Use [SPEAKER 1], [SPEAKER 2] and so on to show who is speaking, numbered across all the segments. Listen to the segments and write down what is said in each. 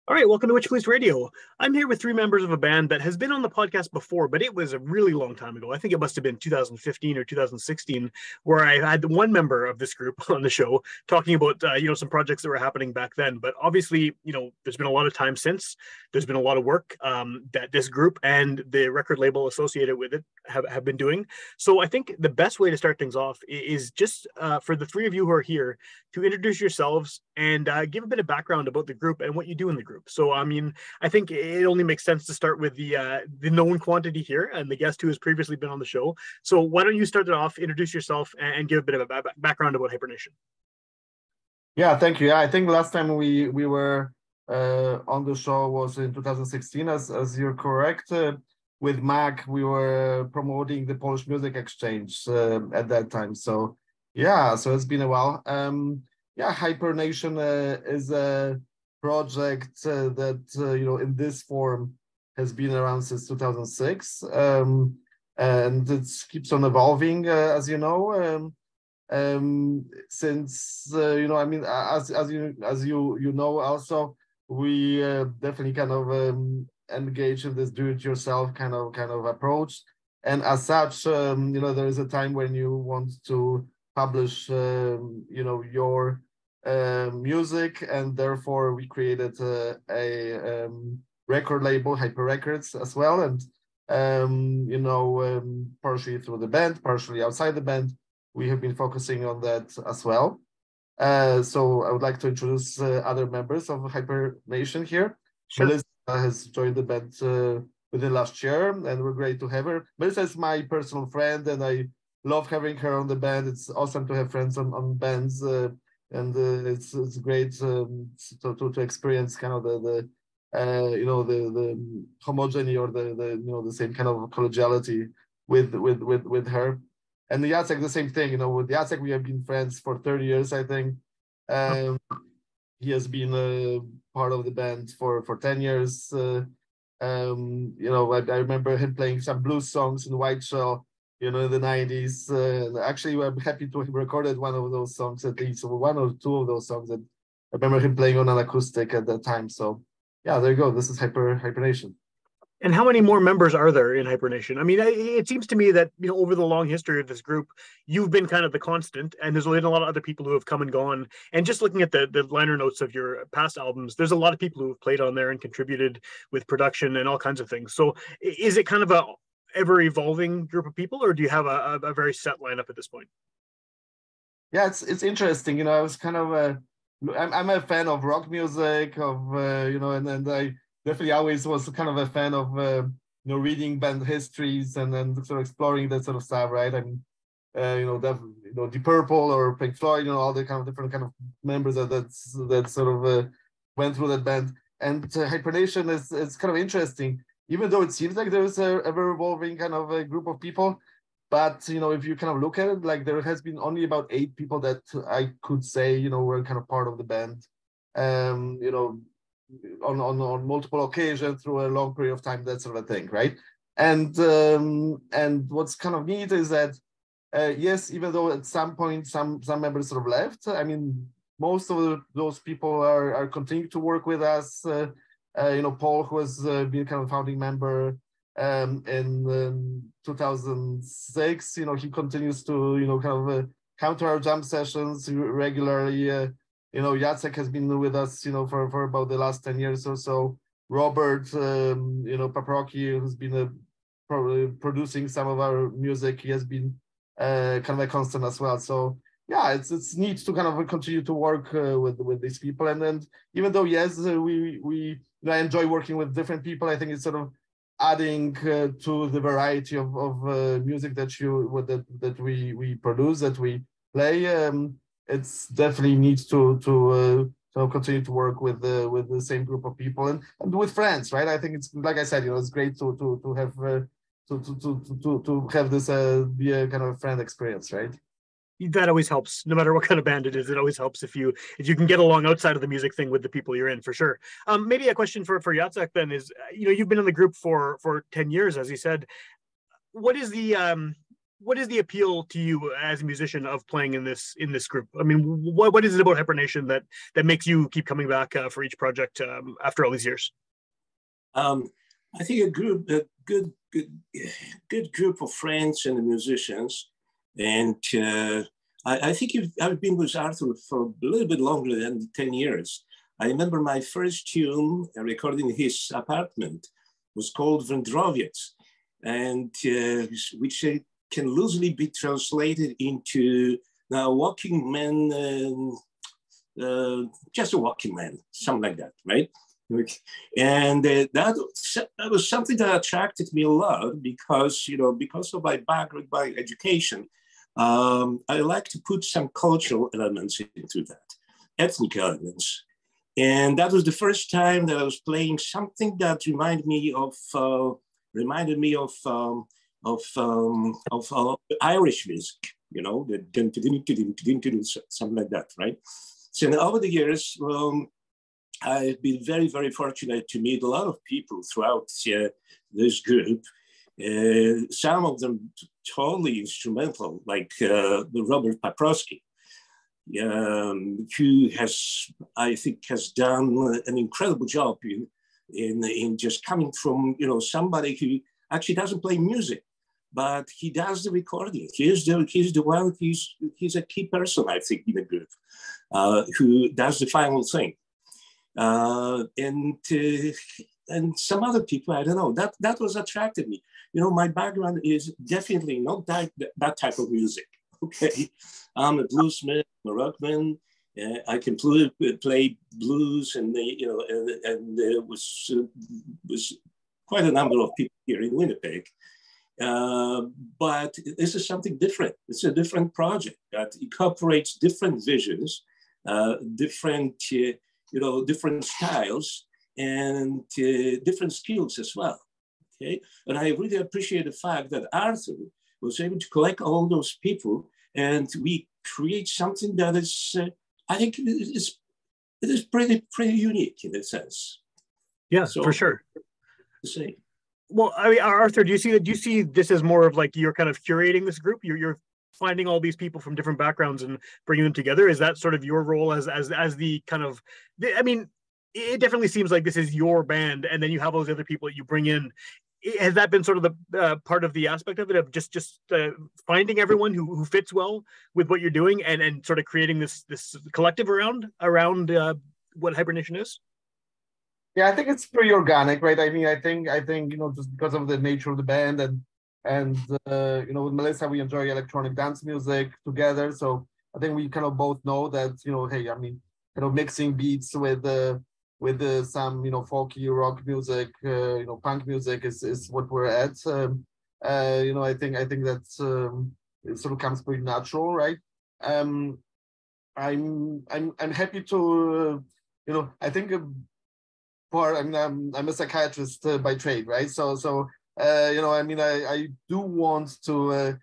[SPEAKER 1] All right, welcome to Witchpolice Radio. I'm here with three members of a band that has been on the podcast before, but it was a really long time ago. I think it must have been 2015 or 2016, where I had one member of this group on the show talking about some projects that were happening back then. But obviously, there's been a lot of time since. There's been a lot of work that this group and the record label associated with it have been doing. So I think the best way to start things off is just for the three of you who are here to introduce yourselves and give a bit of background about the group and what you do in the group. So, I mean, I think it only makes sense to start with the known quantity here and the guest who has previously been on the show. So, why don't you start it off, introduce yourself, and give a bit of a background about Hypernashion?
[SPEAKER 2] Yeah, thank you. Yeah, I think last time we were on the show was in 2016, as you're correct. With Mac, we were promoting the Polish Music Exchange at that time. So yeah, so it's been a while. Yeah, Hypernation is a project that in this form has been around since 2006, and it keeps on evolving, as you know. Since I mean, as you know, also we definitely kind of engage in this do-it-yourself kind of approach, and as such, there is a time when you want to publish, your music, and therefore we created a record label, Hyper Records, as well, and partially through the band, partially outside the band. We have been focusing on that as well. So I would like to introduce other members of Hypernation here.
[SPEAKER 1] Sure.
[SPEAKER 2] Melissa has joined the band within last year, and we're great to have her. Melissa is my personal friend, and I love having her on the band. It's awesome to have friends on bands, and it's great to experience kind of the homogeny, or the same kind of collegiality with her. And Jacek, the same thing. With Jacek, we have been friends for 30 years, I think. He has been part of the band for 10 years. I remember him playing some blues songs in Whiteshell, in the 90s. Actually, I'm happy to have recorded one of those songs, at least one or two of those songs. And I remember him playing on an acoustic at that time. So, yeah, there you go. This is Hypernation.
[SPEAKER 1] And how many more members are there in Hypernation? I mean, it seems to me that over the long history of this group, you've been kind of the constant, and there's been a lot of other people who have come and gone. And just looking at the liner notes of your past albums, there's a lot of people who have played on there and contributed with production and all kinds of things. So, is it kind of a ever evolving group of people, or do you have a very set lineup at this point?
[SPEAKER 2] Yeah, it's interesting. I was kind of I'm a fan of rock music, and I definitely always was kind of a fan of reading band histories and then sort of exploring that sort of stuff, right? I mean, Deep Purple or Pink Floyd, all the kind of different kind of members that sort of went through that band. And Hypernation is kind of interesting, even though it seems like there's a ever evolving kind of a group of people. But if you kind of look at it, like there has been only about 8 people that I could say were kind of part of the band. On multiple occasions through a long period of time, that sort of thing, right? And what's kind of neat is that yes, even though at some point some members sort of left, I mean, most of those people are continuing to work with us. Paul, who has been kind of founding member in 2006, he continues to kind of come to our jam sessions regularly. Jacek has been with us, for about the last 10 years or so. Robert, Paproki, who's been probably producing some of our music, he has been kind of a constant as well. So yeah, it's neat to kind of continue to work with these people. And then even though yes, I enjoy working with different people, I think it's sort of adding to the variety of music that we produce, that we play. It's definitely needs to continue to work with the same group of people and with friends, right? I think it's, like I said, it's great to have to have this be a kind of a friend experience, right?
[SPEAKER 1] That always helps, no matter what kind of band it is. It always helps if you can get along outside of the music thing with the people you're in, for sure. Maybe a question for Jacek then is, you've been in the group for 10 years, as you said. What is the what is the appeal to you as a musician of playing in this group? I mean, what is it about Hypernashion that makes you keep coming back for each project after all these years?
[SPEAKER 3] I think a good group of friends and musicians, and I think I've been with Arthur for a little bit longer than 10 years. I remember my first tune recorded in his apartment was called Wędrowiec, and which can loosely be translated into walking man, just a walking man, something like that, right? And that was something that attracted me a lot because, because of my background, my education, I like to put some cultural elements into that, ethnic elements. And that was the first time that I was playing something that reminded me of Irish music, something like that, right? So over the years, I've been very, very fortunate to meet a lot of people throughout this group. Some of them totally instrumental, like Robert Paprosky, who I think has done an incredible job in just coming from somebody who actually doesn't play music, but he does the recording. He's the one. He's a key person, I think, in the group who does the final thing. And some other people, I don't know. That was attracted me. My background is definitely not that type of music. Okay, I'm a bluesman, I'm a rockman. I can play blues, and there was quite a number of people here in Winnipeg. But this is something different. It's a different project that incorporates different visions, different styles, and different skills as well. Okay, and I really appreciate the fact that Arthur was able to collect all those people, and we create something that is, I think, it is pretty unique in a sense.
[SPEAKER 1] Yeah, so, for sure.
[SPEAKER 3] To say.
[SPEAKER 1] Well, I mean, Arthur, do you see this as more of like you're kind of curating this group? You're finding all these people from different backgrounds and bringing them together? Is that sort of your role as the kind of? I mean, it definitely seems like this is your band, and then you have those other people that you bring in. Has that been sort of the part of the aspect of it, of just finding everyone who fits well with what you're doing, and sort of creating this collective around what Hypernashion is?
[SPEAKER 2] Yeah, I think it's pretty organic, right? I mean, I think just because of the nature of the band and with Melissa, we enjoy electronic dance music together. So I think we kind of both know that, hey, I mean, kind of mixing beats with some, folky rock music, punk music is what we're at. I think that's it sort of comes pretty natural, right? I'm happy to, I think I'm a psychiatrist by trade, right? So I mean, I do want to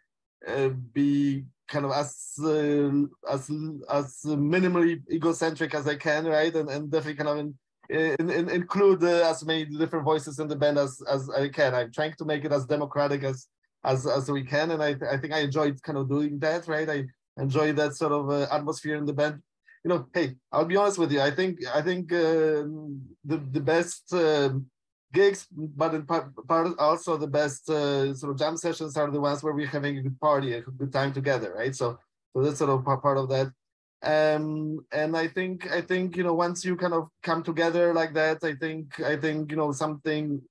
[SPEAKER 2] be kind of as minimally egocentric as I can, right? And definitely kind of include as many different voices in the band as I can. I'm trying to make it as democratic as we can, and I think I enjoyed kind of doing that, right? I enjoy that sort of atmosphere in the band. Hey, I'll be honest with you. I think the best gigs, but in part also the best sort of jam sessions are the ones where we're having a good party, a good time together, right? So that's sort of part of that. And I think once you kind of come together like that, I think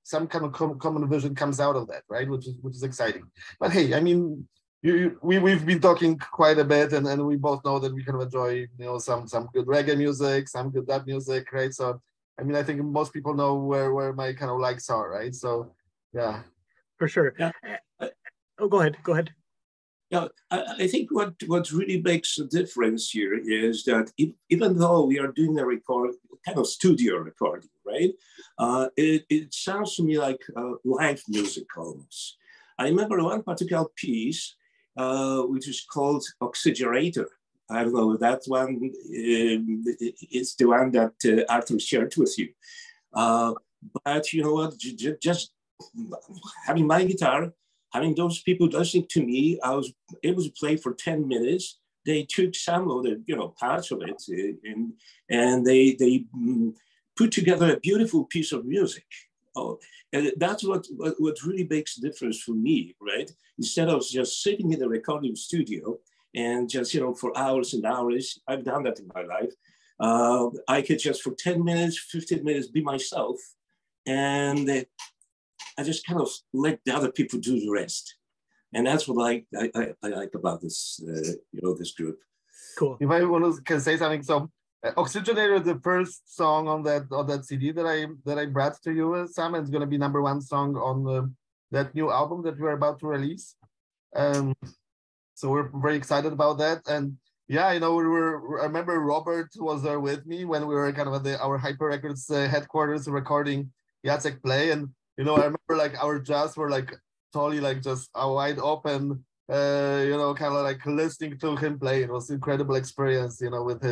[SPEAKER 2] some kind of common vision comes out of that, right? Which is exciting. But hey, I mean, we've been talking quite a bit, and we both know that we kind of enjoy some good reggae music, some good dub music, right? So I mean, I think most people know where my kind of likes are, right? So yeah,
[SPEAKER 1] for sure.
[SPEAKER 3] Yeah.
[SPEAKER 1] Oh, go ahead.
[SPEAKER 3] Yeah, I think what really makes a difference here is that even though we are doing a kind of studio recording, right? It sounds to me like live music almost. I remember one particular piece, which is called Oxygenator. I don't know, that one is the one that Arthur shared with you. But you know what, just having my guitar, having those people listening to me, I was able to play for 10 minutes. They took some of the, parts of it and they put together a beautiful piece of music. Oh, and that's what really makes a difference for me, right? Instead of just sitting in a recording studio and just, for hours and hours, I've done that in my life. I could just for 10 minutes, 15 minutes be myself. And I just kind of let the other people do the rest. And that's what I like about this, this group.
[SPEAKER 1] Cool.
[SPEAKER 2] If I can say something, so Oxygenator, the first song on that CD that I brought to you, Sam, and it's going to be #1 song on that new album that we're about to release. So we're very excited about that. And yeah, I remember Robert was there with me when we were kind of at our Hyper Records headquarters recording Jacek play. And, I remember like our jaws were like totally like just wide open, kind of like listening to him play. It was an incredible experience, with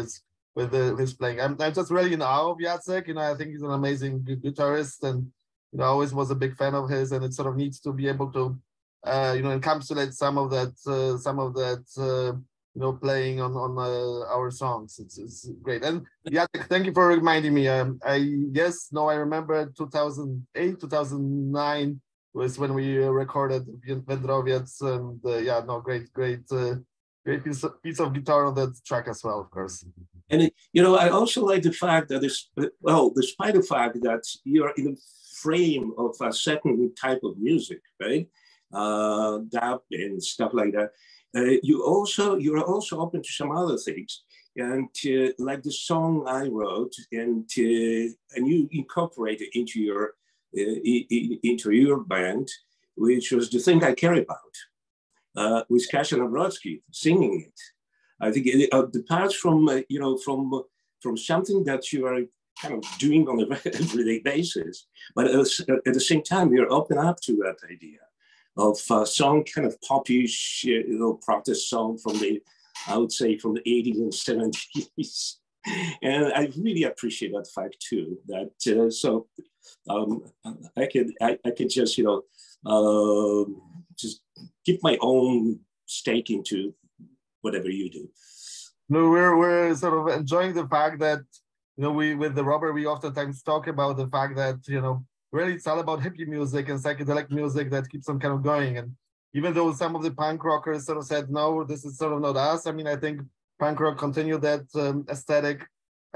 [SPEAKER 2] his playing. I'm just really in awe of Jacek. I think he's an amazing guitarist, and I always was a big fan of his. And it sort of needs to be able to, encapsulate some of that, playing on our songs. It's great. And Jacek, thank you for reminding me. I remember 2008, 2009 was when we recorded Wędrowiec, and great piece of guitar on that track as well, of course.
[SPEAKER 3] And I also like the fact that despite the fact that you're in the frame of a certain type of music, right? Dub and stuff like that. You're also open to some other things, and like the song I wrote, and you incorporate it into your band, which was The Thing I Care About, with Kasia Nawrocki singing it. I think it departs from from something that you are kind of doing on a everyday basis, but at the same time you're open up to that idea of song, kind of popish, protest song from the 80s and 70s. And I really appreciate that fact too, that I can just, just give my own stake into whatever you do.
[SPEAKER 2] No, we're sort of enjoying the fact that, we with the Robert, we oftentimes talk about the fact that, really it's all about hippie music and psychedelic music that keeps on kind of going. And even though some of the punk rockers sort of said, no, this is sort of not us. I mean, I think punk rock continued that aesthetic.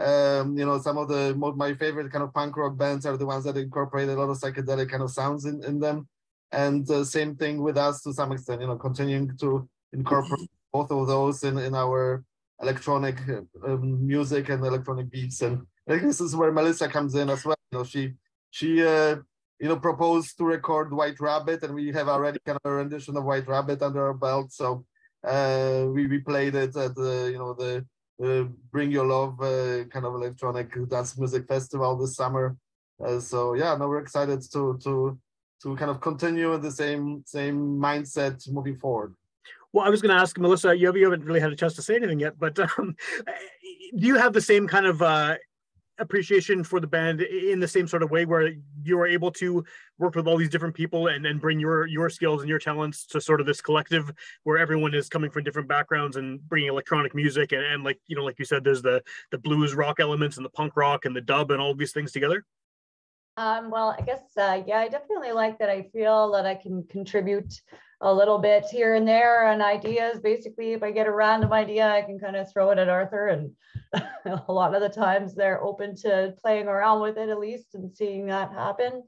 [SPEAKER 2] Some of my favorite kind of punk rock bands are the ones that incorporate a lot of psychedelic kind of sounds in them. And same thing with us to some extent, continuing to incorporate both of those in our electronic music and electronic beats. And I think this is where Melissa comes in as well. She proposed to record White Rabbit, and we have already kind of a rendition of White Rabbit under our belt. So we played it at the Bring Your Love kind of electronic dance music festival this summer. We're excited to kind of continue in the same mindset moving forward.
[SPEAKER 1] Well, I was going to ask Melissa, you haven't really had a chance to say anything yet, but do you have the same kind of appreciation for the band in the same sort of way, where you are able to work with all these different people and bring your skills and your talents to sort of this collective where everyone is coming from different backgrounds and bringing electronic music and like you said, there's the blues rock elements and the punk rock and the dub and all these things together?
[SPEAKER 4] Well, I guess, I definitely like that. I feel that I can contribute a little bit here and there on ideas. Basically, if I get a random idea, I can kind of throw it at Arthur, and a lot of the times they're open to playing around with it, at least, and seeing that happen.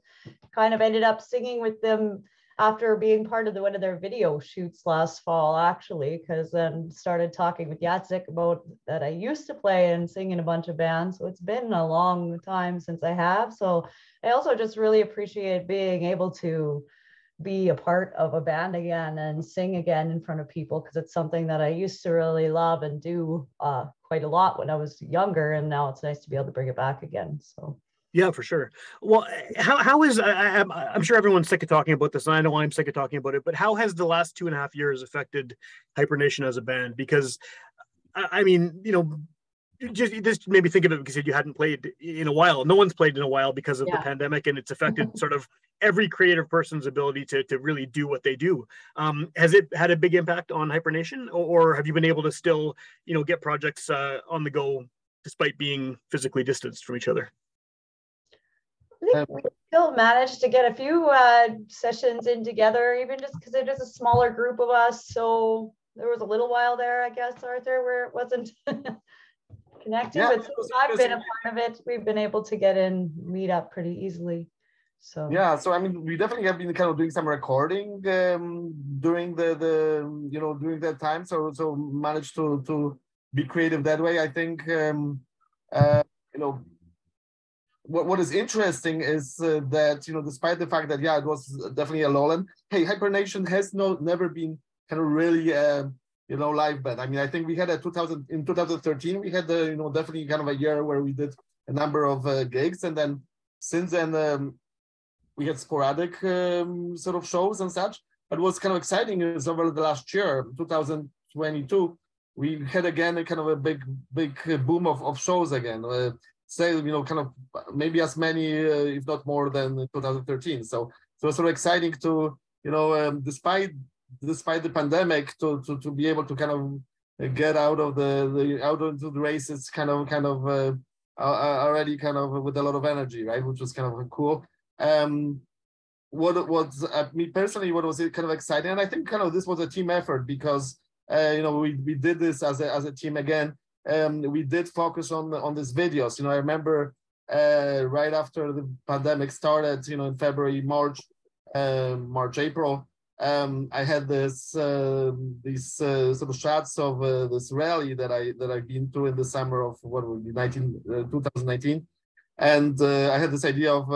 [SPEAKER 4] Kind of ended up singing with them after being part of one of their video shoots last fall, actually, because then started talking with Jacek about that I used to play and sing in a bunch of bands. So it's been a long time since I have. So I also just really appreciate being able to be a part of a band again and sing again in front of people, because it's something that I used to really love and do quite a lot when I was younger, and now it's nice to be able to bring it back again. So
[SPEAKER 1] yeah, for sure. Well, how is I'm sure everyone's sick of talking about this, and I know I'm sick of talking about it, but how has the last 2.5 years affected Hypernation as a band? Because I mean, just this made me think of it because you hadn't played in a while. No one's played in a while because of the pandemic, and it's affected sort of every creative person's ability to really do what they do. Has it had a big impact on Hypernation, or have you been able to still, get projects on the go despite being physically distanced from each other?
[SPEAKER 4] I think we still managed to get a few sessions in together, even just because it is a smaller group of us. So there was a little while there, I guess, Arthur, where it wasn't connected. But since I've been a part of it, we've been able to get in, meet up pretty easily. So
[SPEAKER 2] so I mean, we definitely have been kind of doing some recording during the during that time. So managed to be creative that way. I think what is interesting is that despite the fact that it was definitely a lull, and hey, Hypernation has never been kind of really live band. I mean, I think we had in 2013 we had definitely kind of a year where we did a number of gigs, and then since then we had sporadic sort of shows and such. But what's kind of exciting is over the last year, 2022, we had again a kind of a big boom of shows again. Say, kind of maybe as many, if not more than 2013. So it's sort of exciting to, despite the pandemic, to be able to kind of get out of out into the races, kind of already kind of with a lot of energy, right? Which was kind of cool. What was me personally, what was kind of exciting, and I think kind of this was a team effort because we did this as a team again. We did focus on these videos. I remember right after the pandemic started, in February, March, April, I had these sort of shots of this rally that I've been to in the summer of 2019, and I had this idea of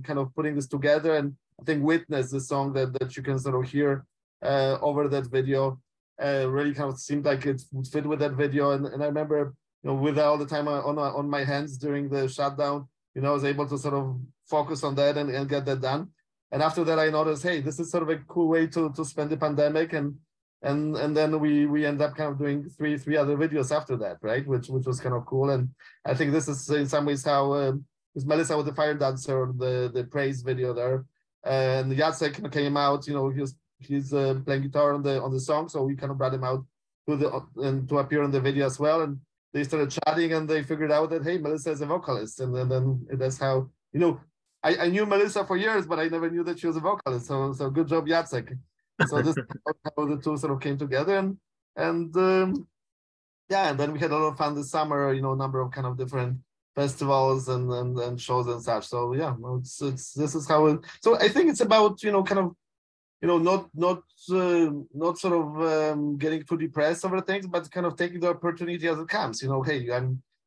[SPEAKER 2] kind of putting this together, and I think "Witness," the song that you can sort of hear over that video, really kind of seemed like it would fit with that video. And I remember, with all the time on my hands during the shutdown, I was able to sort of focus on that and get that done. And after that, I noticed, hey, this is sort of a cool way to spend the pandemic. And then we end up kind of doing three other videos after that, right? Which was kind of cool. And I think this is in some ways how with Melissa with the Fire Dancer, the praise video there. And Jacek came out, he's playing guitar on the song, so we kind of brought him out to appear in the video as well. And they started chatting, and they figured out that, hey, Melissa is a vocalist, and then that's how I knew Melissa for years, but I never knew that she was a vocalist. So good job, Jacek. So this is how the two sort of came together, and then we had a lot of fun this summer. A number of kind of different festivals and shows and such. So this is how. So I think it's about kind of. Not sort of getting too depressed over things, but kind of taking the opportunity as it comes. Hey,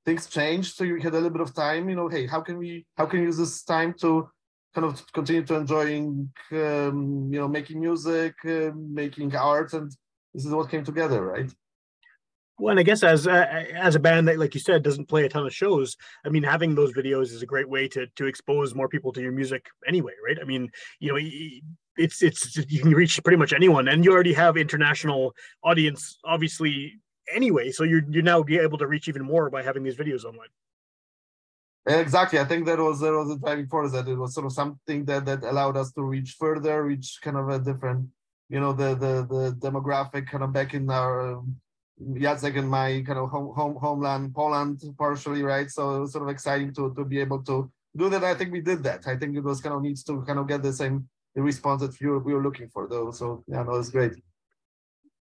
[SPEAKER 2] things changed, so you had a little bit of time. Hey, how can we use this time to kind of continue to enjoying, making music, making art, and this is what came together, right?
[SPEAKER 1] Well, and I guess as a band that, like you said, doesn't play a ton of shows, I mean, having those videos is a great way to expose more people to your music anyway, right? I mean, it's you can reach pretty much anyone, and you already have international audience, obviously, anyway. So you're now be able to reach even more by having these videos online.
[SPEAKER 2] Exactly. I think that was a driving force, that it was sort of something that allowed us to reach further, reach kind of a different, the demographic kind of back in our Jacek and my kind of homeland, Poland, partially, right? So it was sort of exciting to be able to do that. I think we did that. I think it was kind of needs to kind of get the response that we were looking for, though. So it's great.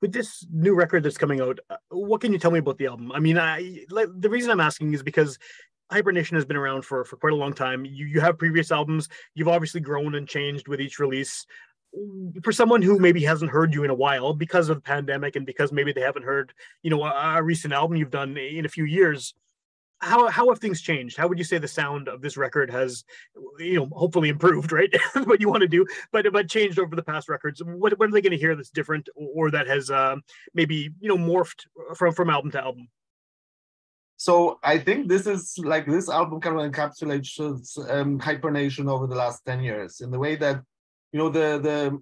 [SPEAKER 1] With this new record that's coming out, what can you tell me about the album? I mean, the reason I'm asking is because Hypernashion has been around for quite a long time. You have previous albums. You've obviously grown and changed with each release. For someone who maybe hasn't heard you in a while because of the pandemic and because maybe they haven't heard, a recent album you've done in a few years, how have things changed? How would you say the sound of this record has, hopefully improved, right? What you want to do, but changed over the past records? What are they going to hear that's different, or that has maybe morphed from album to album?
[SPEAKER 2] So I think this album kind of encapsulates Hypernashion over the last 10 years in the way that, the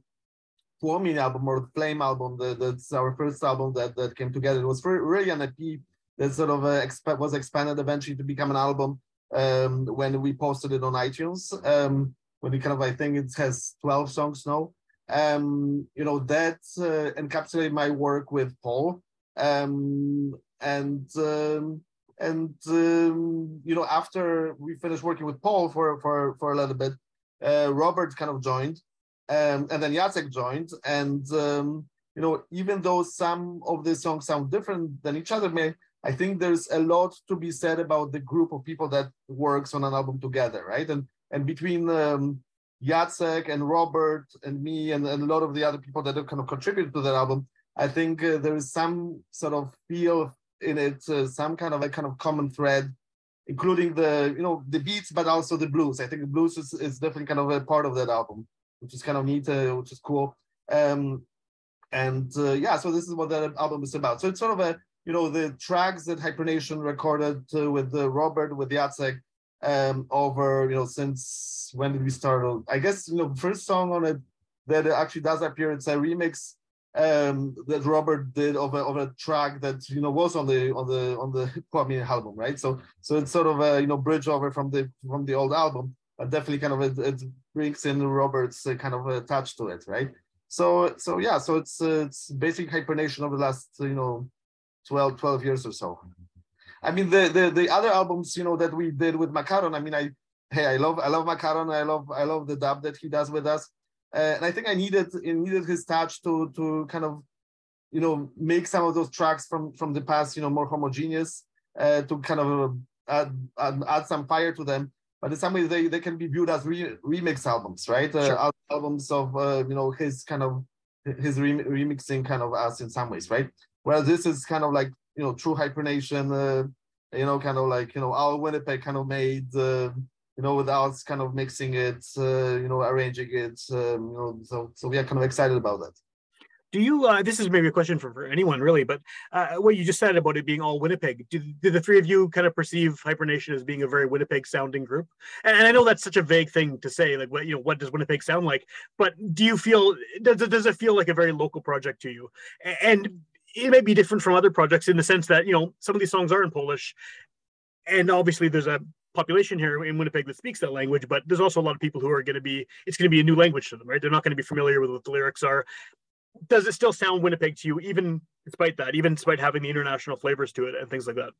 [SPEAKER 2] Płomień album or the Flame album, that's our first album that came together. It was really an EP that sort of was expanded eventually to become an album when we posted it on iTunes. When we kind of, I think it has 12 songs now. You know, that encapsulated my work with Paul. You know, after we finished working with Paul for a little bit, Robert kind of joined, and then Jacek joined, and you know, even though some of the songs sound different than each other, I think there's a lot to be said about the group of people that works on an album together, right? And between Jacek and Robert and me and a lot of the other people that have kind of contributed to that album, I think there is some sort of feel in it, some kind of a common thread, including the, you know, the beats, but also the blues. I think the blues is definitely kind of a part of that album, which is kind of neat, which is cool. Yeah, so this is what that album is about. So it's sort of a, you know, the tracks that Hypernashion recorded with Robert, with Jacek, over, you know, since when did we start? I guess, you know, first song on it that actually does appear, it's a remix that Robert did of a track that, you know, was on the Kwame album, right? So it's sort of a, you know, bridge over from the old album, but definitely kind of it brings in Robert's kind of touch to it, right? So yeah, so it's basically Hypernashion over the last, you know, 12 years or so. I mean, the other albums, you know, that we did with Macaron, I mean, I love Macaron, I love the dub that he does with us. And I think I needed his touch to kind of, you know, make some of those tracks from the past, you know, more homogeneous, to kind of add some fire to them. But in some ways they can be viewed as remix albums, right? Sure. Albums of you know, his remixing kind of us in some ways, right? Whereas this is kind of like, you know, true Hypernashion, you know, kind of like, you know, our Winnipeg kind of made, you know, with us kind of mixing it, you know, arranging it, you know, so we are kind of excited about that.
[SPEAKER 1] Do you, this is maybe a question for anyone really, but what you just said about it being all Winnipeg, did the three of you kind of perceive Hypernashion as being a very Winnipeg sounding group? And I know that's such a vague thing to say, like, what, you know, what does Winnipeg sound like? But do you feel, does it feel like a very local project to you? And it may be different from other projects in the sense that, you know, some of these songs are in Polish, and obviously there's a population here in Winnipeg that speaks that language, but there's also a lot of people who are going to be, it's going to be a new language to them, right? They're not going to be familiar with what the lyrics are. Does it still sound Winnipeg to you, even despite that, even despite having the international flavors to it and things like that?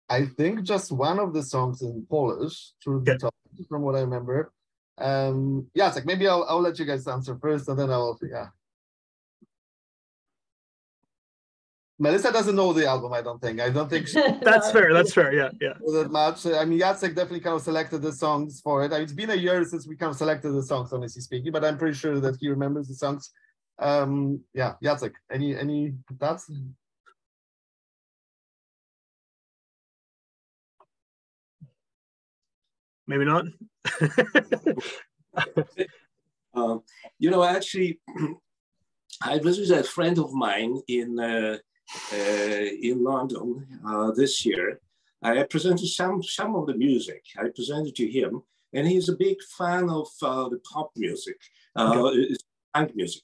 [SPEAKER 2] I think just one of the songs in Polish, truth be told, from what I remember. Jacek, maybe I'll let you guys answer first, and then yeah. Melissa doesn't know the album, I don't think.
[SPEAKER 1] That's fair, yeah.
[SPEAKER 2] That much. I mean, Jacek definitely kind of selected the songs for it. It's been a year since we kind of selected the songs, honestly speaking, but I'm pretty sure that he remembers the songs. Yeah, Jacek, any thoughts?
[SPEAKER 1] Maybe not.
[SPEAKER 3] You know, actually, I visited a friend of mine in London this year. I presented some of the music. I presented to him, and he's a big fan of the pop music, punk music.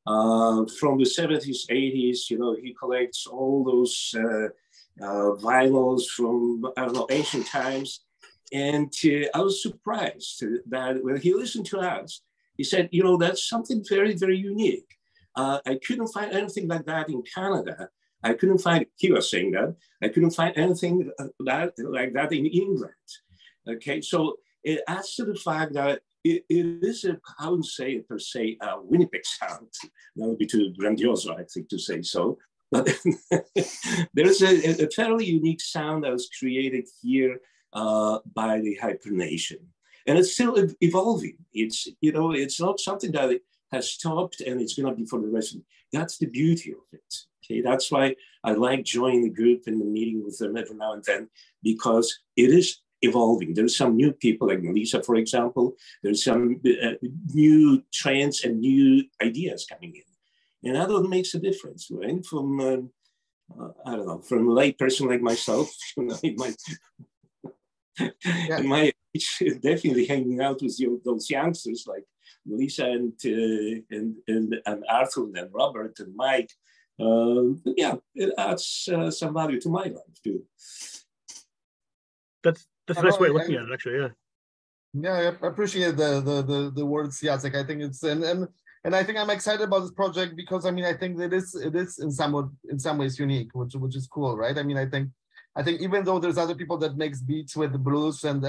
[SPEAKER 3] From the 70s, 80s, you know, he collects all those vinyls from, I don't know, ancient times. And I was surprised that when he listened to us, he said, you know, that's something very, very unique. I couldn't find anything like that in Canada. I couldn't find, he was saying that, I couldn't find anything like that in England. Okay, so it adds to the fact that it is a, I wouldn't say it per se, a Winnipeg sound. That would be too grandiose, I think, to say so. But there's a fairly unique sound that was created here by the Hypernashion. And it's still evolving. It's, you know, it's not something that has stopped and it's going to be for the rest of it. That's the beauty of it. Okay, that's why I like joining the group and the meeting with them every now and then, because it is evolving. There's some new people like Melissa, for example. There's some new trends and new ideas coming in. And that what makes a difference, right? From, I don't know, from a lay person like myself, you know, in my age, definitely hanging out with those youngsters like Melissa and Arthur and Robert and Mike, Yeah, it adds some value to my life too.
[SPEAKER 1] That's a nice way of looking at it, actually. Yeah.
[SPEAKER 2] Yeah, I appreciate the words, Jacek. I think it's and I think I'm excited about this project because I mean I think that it is in some ways unique, which is cool, right? I mean I think even though there's other people that makes beats with the blues and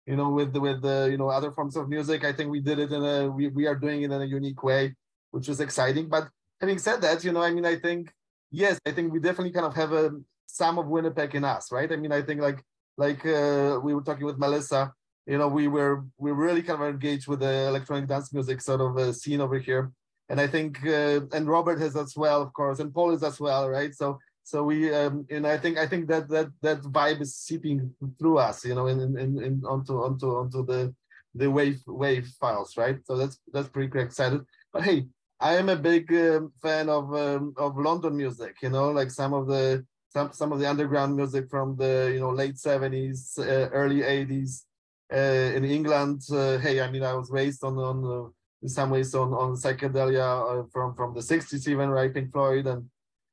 [SPEAKER 2] you know with the you know other forms of music, I think we did it we are doing it in a unique way, which is exciting. But having said that, you know, I mean I think yes, I think we definitely kind of have some of Winnipeg in us, right? I mean I think like we were talking with Melissa. You know, we really kind of engaged with the electronic dance music sort of scene over here, and I think and Robert has as well, of course, and Paul is as well, right? So we and I think that vibe is seeping through us, you know, in onto the wave files, right? So that's pretty excited. But hey, I am a big fan of London music, you know, like some of the underground music from the late 70s, early 80s. In England, hey, I mean, I was raised on in some ways on psychedelia from the 60s even, right? Pink Floyd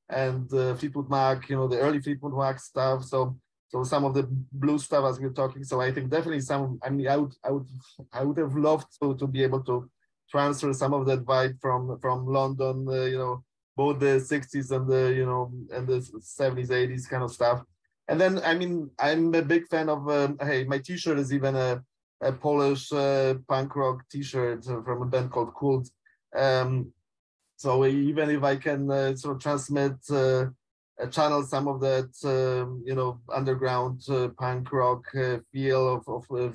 [SPEAKER 2] and Fleetwood Mac, you know, the early Fleetwood Mac stuff. So some of the blues stuff as we're talking. So I think definitely some. I mean, I would have loved to be able to transfer some of that vibe from London, you know, both the 60s and the 70s, 80s kind of stuff. And then, I mean, I'm a big fan of, hey, my t-shirt is even a Polish punk rock t-shirt from a band called Kult. So even if I can sort of transmit, channel some of that, underground punk rock feel of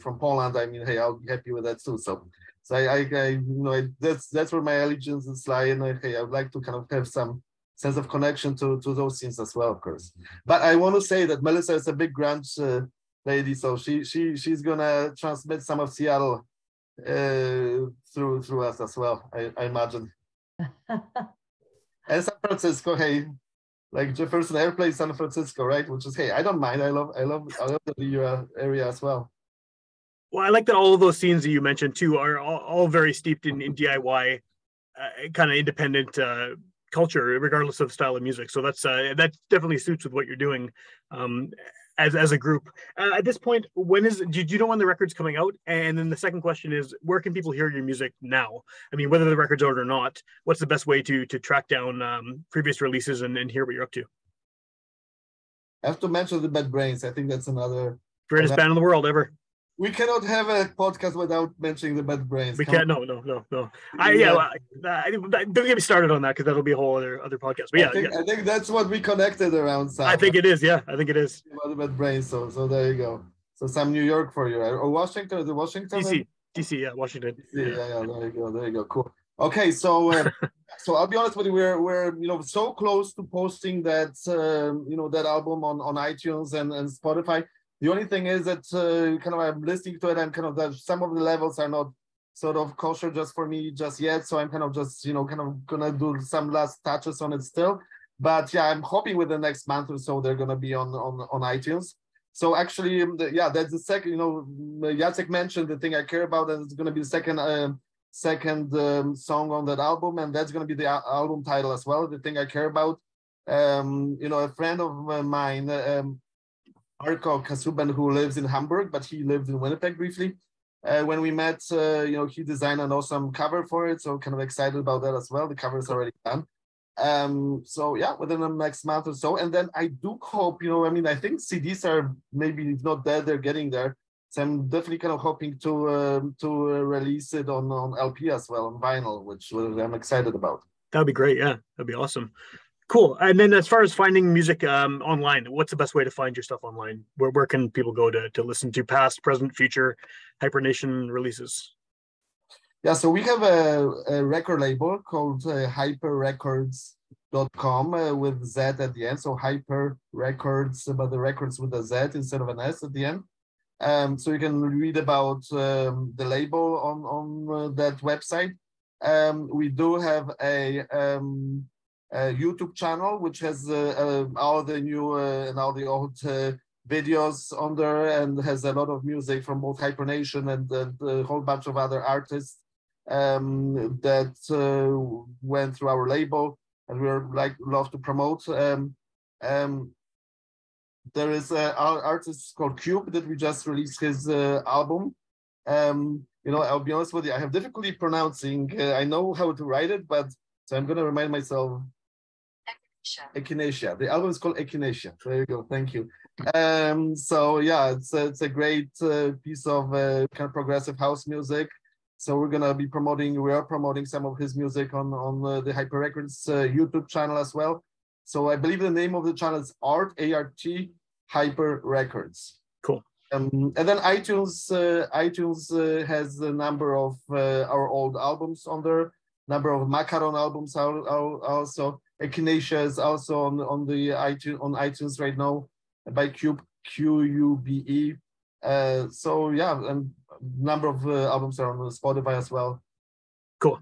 [SPEAKER 2] from Poland, I mean, hey, I'll be happy with that too. So that's where my allegiances lie. And hey, I would like to kind of have some sense of connection to those scenes as well, of course. But I want to say that Melissa is a big grunge lady, so she's gonna transmit some of Seattle through us as well, I imagine. And San Francisco, hey, like Jefferson Airplane, San Francisco, right? Which is, hey, I don't mind. I love the area as well.
[SPEAKER 1] Well, I like that all of those scenes that you mentioned too are all very steeped in DIY, kind of independent culture, regardless of style of music. So that definitely suits with what you're doing as a group. At this point, do you know when the record's coming out? And then the second question is, where can people hear your music now? I mean, whether the record's out or not, what's the best way to track down previous releases and hear what you're up to?
[SPEAKER 2] I have to mention the Bad Brains. I think that's another
[SPEAKER 1] greatest band in the world ever.
[SPEAKER 2] We cannot have a podcast without mentioning the Bad Brains.
[SPEAKER 1] We can't. No. Don't get me started on that because that'll be a whole other podcast. But
[SPEAKER 2] I think that's what we connected around. Sam.
[SPEAKER 1] I think it is. Yeah, I think it is.
[SPEAKER 2] About the Bad Brains. So there you go. So some New York for you, right? Or Washington? Is it Washington?
[SPEAKER 1] DC. Yeah, Washington.
[SPEAKER 2] DC, yeah. There you go. Cool. Okay, so I'll be honest with you. We're so close to posting that that album on iTunes and Spotify. The only thing is that kind of I'm listening to it and kind of that some of the levels are not sort of kosher just for me just yet. So I'm kind of just, kind of gonna do some last touches on it still. But yeah, I'm hoping with the next month or so, they're gonna be on iTunes. So actually, that's the second, Jacek mentioned the thing I care about, and it's gonna be the second song on that album. And that's gonna be the album title as well, The Thing I Care About. A friend of mine, Arko Kasuben, who lives in Hamburg, but he lived in Winnipeg briefly. When we met, he designed an awesome cover for it, so kind of excited about that as well. The cover is already done. So yeah, within the next month or so, and then I do hope, I think CDs are maybe if not there, they're getting there. So I'm definitely kind of hoping to release it on LP as well, on vinyl, which I'm excited about.
[SPEAKER 1] That'd be great. Yeah, that'd be awesome. Cool. And then as far as finding music online, what's the best way to find your stuff online? Where can people go to listen to past, present, future Hypernashion releases?
[SPEAKER 2] Yeah, so we have a record label called hyperrecords.com with Z at the end. So Hyper Records, but the records with a Z instead of an S at the end. So you can read about the label on that website. We do have a YouTube channel which has all the new and all the old videos on there, and has a lot of music from both Hypernashion and a whole bunch of other artists that went through our label. and we're like love to promote. There is our artist called Cube that we just released his album. You know, I'll be honest with you, I have difficulty pronouncing. I know how to write it, but so I'm gonna remind myself. Echinacea. The album is called Echinacea. There you go. Thank you. So yeah, it's a great piece of kind of progressive house music. So we are promoting some of his music on the Hyper Records YouTube channel as well. So I believe the name of the channel is ART Hyper Records.
[SPEAKER 1] Cool.
[SPEAKER 2] And then iTunes has a number of our old albums on there. Number of Macaron albums also. Echinacea is also on iTunes right now by Cube, QUBE. So yeah, and number of albums are on Spotify as well.
[SPEAKER 1] Cool.